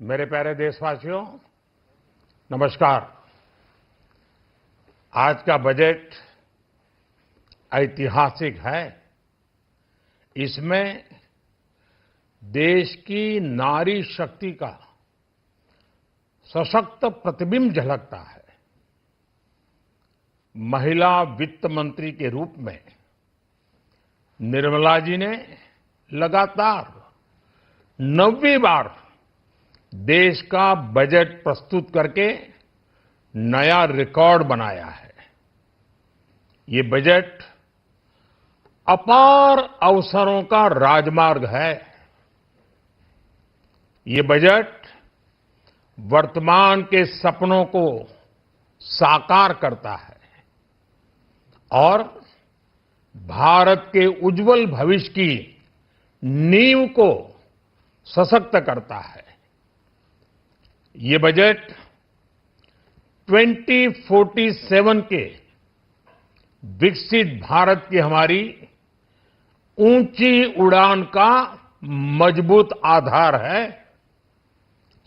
मेरे प्यारे देशवासियों, नमस्कार। आज का बजट ऐतिहासिक है। इसमें देश की नारी शक्ति का सशक्त प्रतिबिंब झलकता है। महिला वित्त मंत्री के रूप में निर्मला जी ने लगातार 9वीं बार देश का बजट प्रस्तुत करके नया रिकॉर्ड बनाया है। ये बजट अपार अवसरों का राजमार्ग है। ये बजट वर्तमान के सपनों को साकार करता है और भारत के उज्जवल भविष्य की नींव को सशक्त करता है। ये बजट 2047 के विकसित भारत की हमारी ऊंची उड़ान का मजबूत आधार है।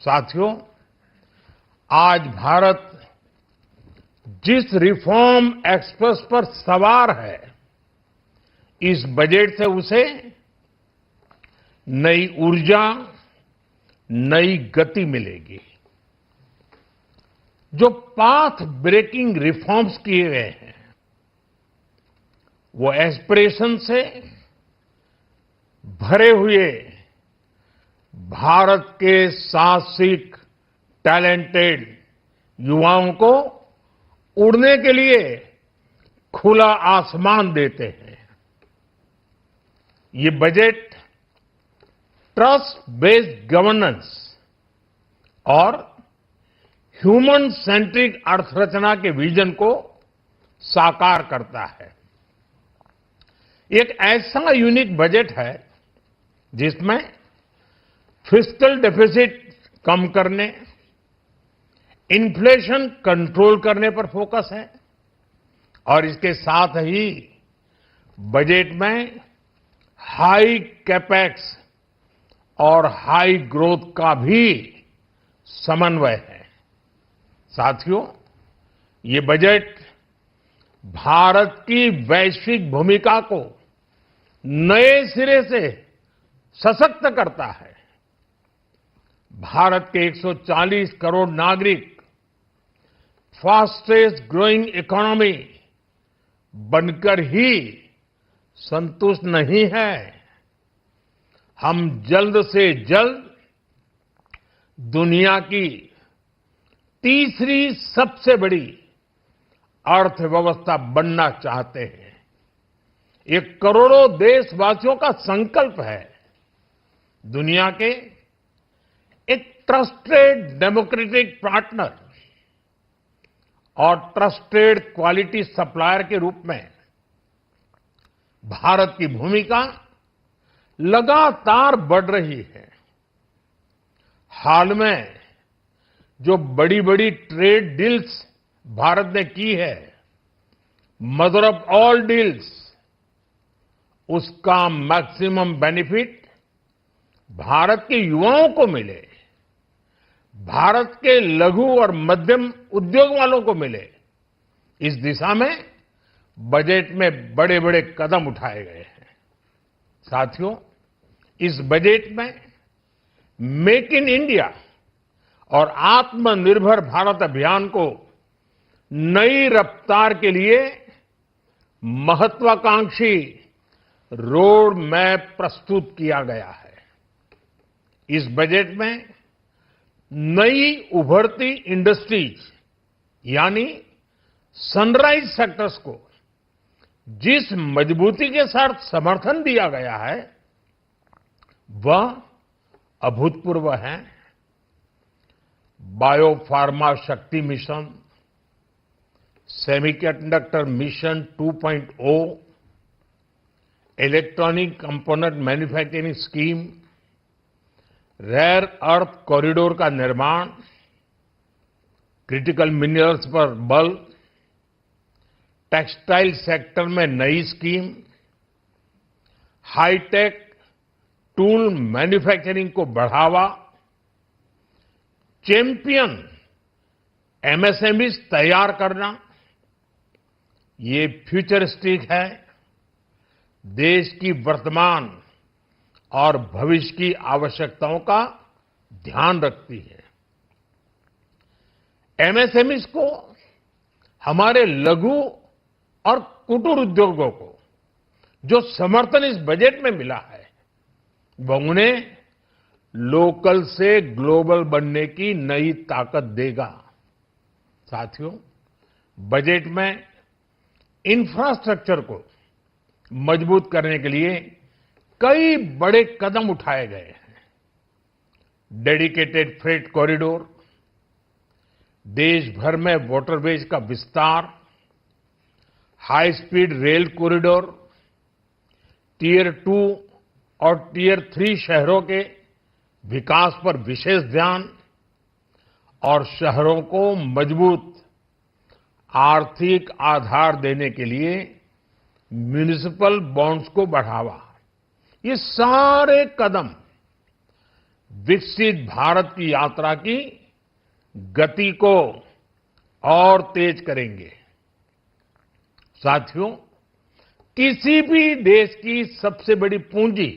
साथियों, आज भारत जिस रिफॉर्म एक्सप्रेस पर सवार है, इस बजट से उसे नई ऊर्जा, नई गति मिलेगी। जो पाथ ब्रेकिंग रिफॉर्म्स किए गए हैं, वो एस्पिरेशन से भरे हुए भारत के साहसिक, टैलेंटेड युवाओं को उड़ने के लिए खुला आसमान देते हैं। ये बजट ट्रस्ट बेस्ड गवर्नेंस और ह्यूमन सेंट्रिक अर्थरचना के विजन को साकार करता है। एक ऐसा यूनिक बजट है जिसमें फिस्कल डेफिसिट कम करने, इन्फ्लेशन कंट्रोल करने पर फोकस है और इसके साथ ही बजट में हाई कैपेक्स और हाई ग्रोथ का भी समन्वय है। साथियों, ये बजट भारत की वैश्विक भूमिका को नए सिरे से सशक्त करता है। भारत के 140 करोड़ नागरिक फास्टेस्ट ग्रोइंग इकोनॉमी बनकर ही संतुष्ट नहीं है। हम जल्द से जल्द दुनिया की तीसरी सबसे बड़ी अर्थव्यवस्था बनना चाहते हैं। ये करोड़ों देशवासियों का संकल्प है। दुनिया के एक ट्रस्टेड डेमोक्रेटिक पार्टनर और ट्रस्टेड क्वालिटी सप्लायर के रूप में भारत की भूमिका लगातार बढ़ रही है। हाल में जो बड़ी बड़ी ट्रेड डील्स भारत ने की है, मदर ऑफ ऑल डील्स, उसका मैक्सिमम बेनिफिट भारत के युवाओं को मिले, भारत के लघु और मध्यम उद्योग वालों को मिले। इस दिशा में बजट में बड़े बड़े कदम उठाए गए हैं। साथियों, इस बजट में मेक इन इंडिया और आत्मनिर्भर भारत अभियान को नई रफ्तार के लिए महत्वाकांक्षी रोड मैप प्रस्तुत किया गया है। इस बजट में नई उभरती इंडस्ट्रीज यानी सनराइज सेक्टर्स को जिस मजबूती के साथ समर्थन दिया गया है, वह अभूतपूर्व है। Bio pharma Shakti mission, semiconductor mission 2.0, electronic component manufacturing scheme, rare earth corridor का निर्माण, क्रिटिकल मिनरल्स पर बल, टेक्सटाइल सेक्टर में नई स्कीम, हाईटेक टूल मैन्युफैक्चरिंग को बढ़ावा, चैंपियन एमएसएमईज तैयार करना, ये फ्यूचरिस्टिक है, देश की वर्तमान और भविष्य की आवश्यकताओं का ध्यान रखती है। एमएसएमईज को, हमारे लघु और कुटीर उद्योगों को जो समर्थन इस बजट में मिला है, वह उन्हें लोकल से ग्लोबल बनने की नई ताकत देगा। साथियों, बजट में इंफ्रास्ट्रक्चर को मजबूत करने के लिए कई बड़े कदम उठाए गए हैं। डेडिकेटेड फ्रेट कॉरिडोर, देश भर में वाटरवेज का विस्तार, high speed rail corridor, tier 2 और टियर 3 शहरों के विकास पर विशेष ध्यान और शहरों को मजबूत आर्थिक आधार देने के लिए म्युनिसिपल बॉन्ड्स को बढ़ावा, ये सारे कदम विकसित भारत की यात्रा की गति को और तेज करेंगे। साथियों, किसी भी देश की सबसे बड़ी पूंजी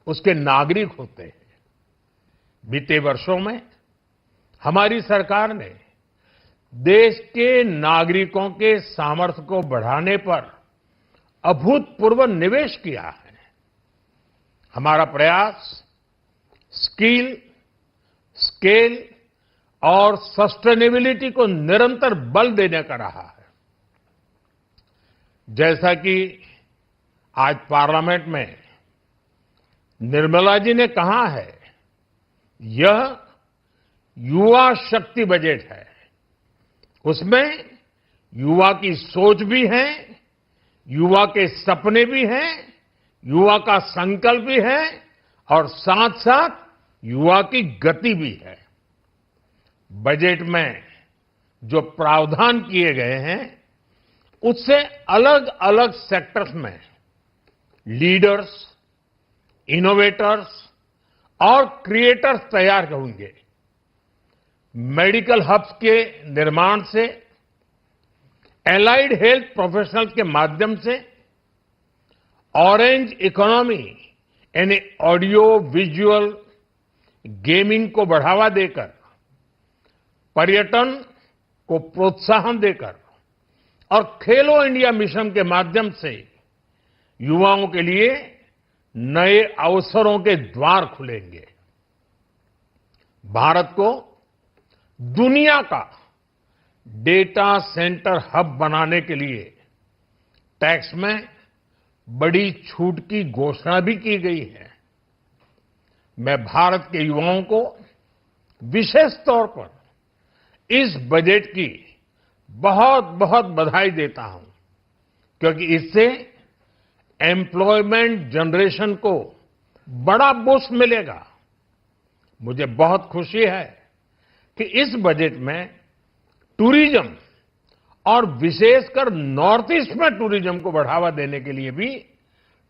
उसके नागरिक होते हैं। बीते वर्षों में हमारी सरकार ने देश के नागरिकों के सामर्थ्य को बढ़ाने पर अभूतपूर्व निवेश किया है। हमारा प्रयास स्किल, स्केल और सस्टेनेबिलिटी को निरंतर बल देने का रहा है। जैसा कि आज पार्लियामेंट में निर्मला जी ने कहा है, यह युवा शक्ति बजट है। उसमें युवा की सोच भी है, युवा के सपने भी हैं, युवा का संकल्प भी है और साथ साथ युवा की गति भी है। बजट में जो प्रावधान किए गए हैं, उससे अलग अलग सेक्टर्स में लीडर्स, इनोवेटर्स और क्रिएटर्स तैयार होंगे। मेडिकल हब्स के निर्माण से, एलाइड हेल्थ प्रोफेशनल्स के माध्यम से, ऑरेंज इकोनॉमी यानी ऑडियो विजुअल गेमिंग को बढ़ावा देकर, पर्यटन को प्रोत्साहन देकर और खेलो इंडिया मिशन के माध्यम से युवाओं के लिए नए अवसरों के द्वार खुलेंगे। भारत को दुनिया का डेटा सेंटर हब बनाने के लिए टैक्स में बड़ी छूट की घोषणा भी की गई है। मैं भारत के युवाओं को विशेष तौर पर इस बजट की बहुत बहुत बधाई देता हूं, क्योंकि इससे एम्प्लॉयमेंट जनरेशन को बड़ा बूस्ट मिलेगा। मुझे बहुत खुशी है कि इस बजट में टूरिज्म और विशेषकर नॉर्थ ईस्ट में टूरिज्म को बढ़ावा देने के लिए भी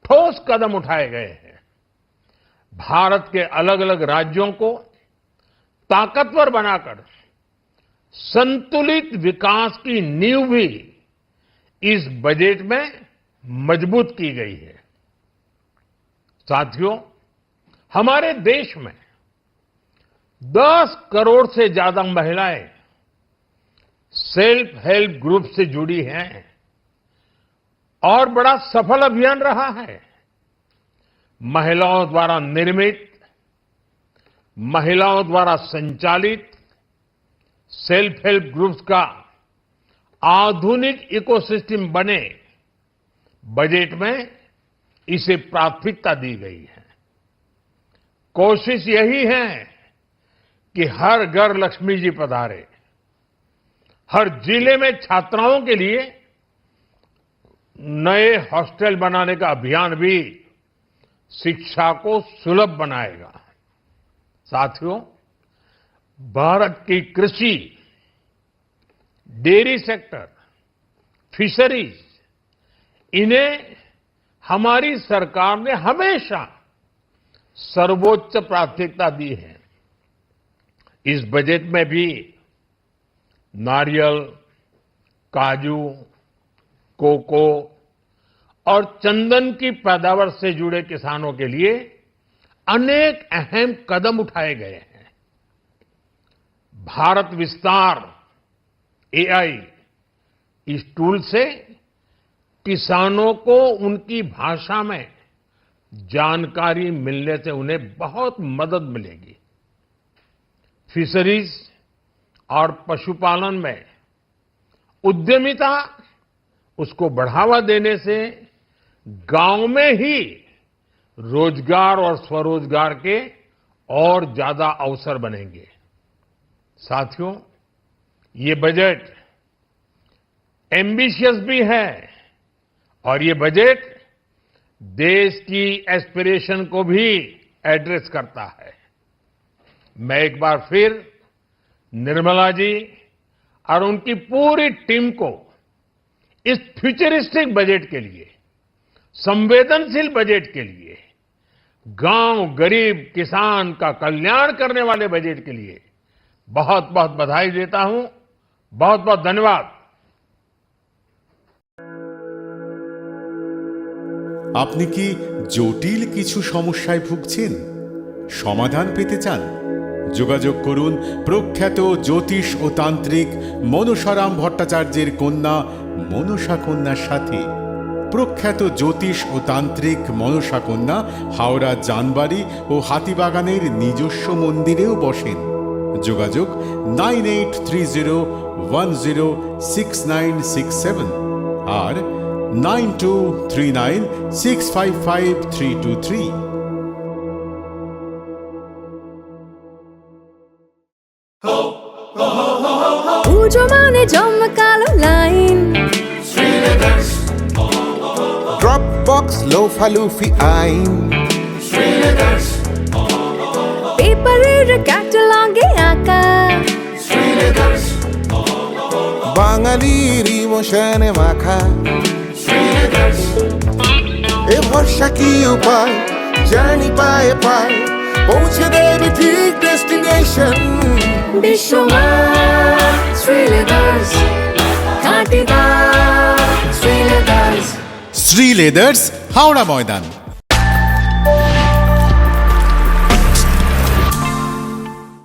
ठोस कदम उठाए गए हैं। भारत के अलग अलग राज्यों को ताकतवर बनाकर संतुलित विकास की नींव भी इस बजट में मजबूत की गई है। साथियों, हमारे देश में 10 करोड़ से ज्यादा महिलाएं सेल्फ हेल्प ग्रुप से जुड़ी हैं और बड़ा सफल अभियान रहा है। महिलाओं द्वारा निर्मित, महिलाओं द्वारा संचालित सेल्फ हेल्प ग्रुप्स का आधुनिक इकोसिस्टम बने, बजट में इसे प्राथमिकता दी गई है। कोशिश यही है कि हर घर लक्ष्मी जी पधारे। हर जिले में छात्राओं के लिए नए हॉस्टल बनाने का अभियान भी शिक्षा को सुलभ बनाएगा। साथियों, भारत की कृषि, डेयरी सेक्टर, फिशरीज, इन्हें हमारी सरकार ने हमेशा सर्वोच्च प्राथमिकता दी है। इस बजट में भी नारियल, काजू, कोको और चंदन की पैदावार से जुड़े किसानों के लिए अनेक अहम कदम उठाए गए हैं। भारत विस्तार एआई इस टूल से किसानों को उनकी भाषा में जानकारी मिलने से उन्हें बहुत मदद मिलेगी। फिशरीज और पशुपालन में उद्यमिता उसको बढ़ावा देने से गांव में ही रोजगार और स्वरोजगार के और ज्यादा अवसर बनेंगे। साथियों, ये बजट एम्बिशियस भी है और ये बजट देश की एस्पिरेशन को भी एड्रेस करता है। मैं एक बार फिर निर्मला जी और उनकी पूरी टीम को इस फ्यूचरिस्टिक बजट के लिए, संवेदनशील बजट के लिए, गांव, गरीब, किसान का कल्याण करने वाले बजट के लिए बहुत बहुत बधाई देता हूं। बहुत बहुत धन्यवाद। আপনি কি জটিল কিছু সমস্যায় ভুগছেন? সমাধান পেতে চান? যোগাযোগ করুন প্রখ্যাত জ্যোতিষ ও তান্ত্রিক মনসারাম ভট্টাচার্যের কন্যা মনসা কন্যার সাথে। প্রখ্যাত জ্যোতিষ ও তান্ত্রিক মনসা কন্যা হাওড়া জানবাড়ি ও হাতিবাগানের নিজস্ব মন্দিরেও বসেন। যোগাযোগ 9830106967 আর 9239655323। পুজো মানে জমকালো লাইন, Dropbox লোফালুফি আইন, পেপারের ক্যাটালগে আঁকা, বাঙালির ইমোশনে মাখা। এ ভরসা কি উপায়, জার্নি পায়ে পায় পৌঁছে দেবে ঠিক ডেস্টিনেশন। বিশ্বমান শ্রীলেদার্স, কাটিদার শ্রীলেদার্স। শ্রী লেদার্স, হাওড়া ময়দান।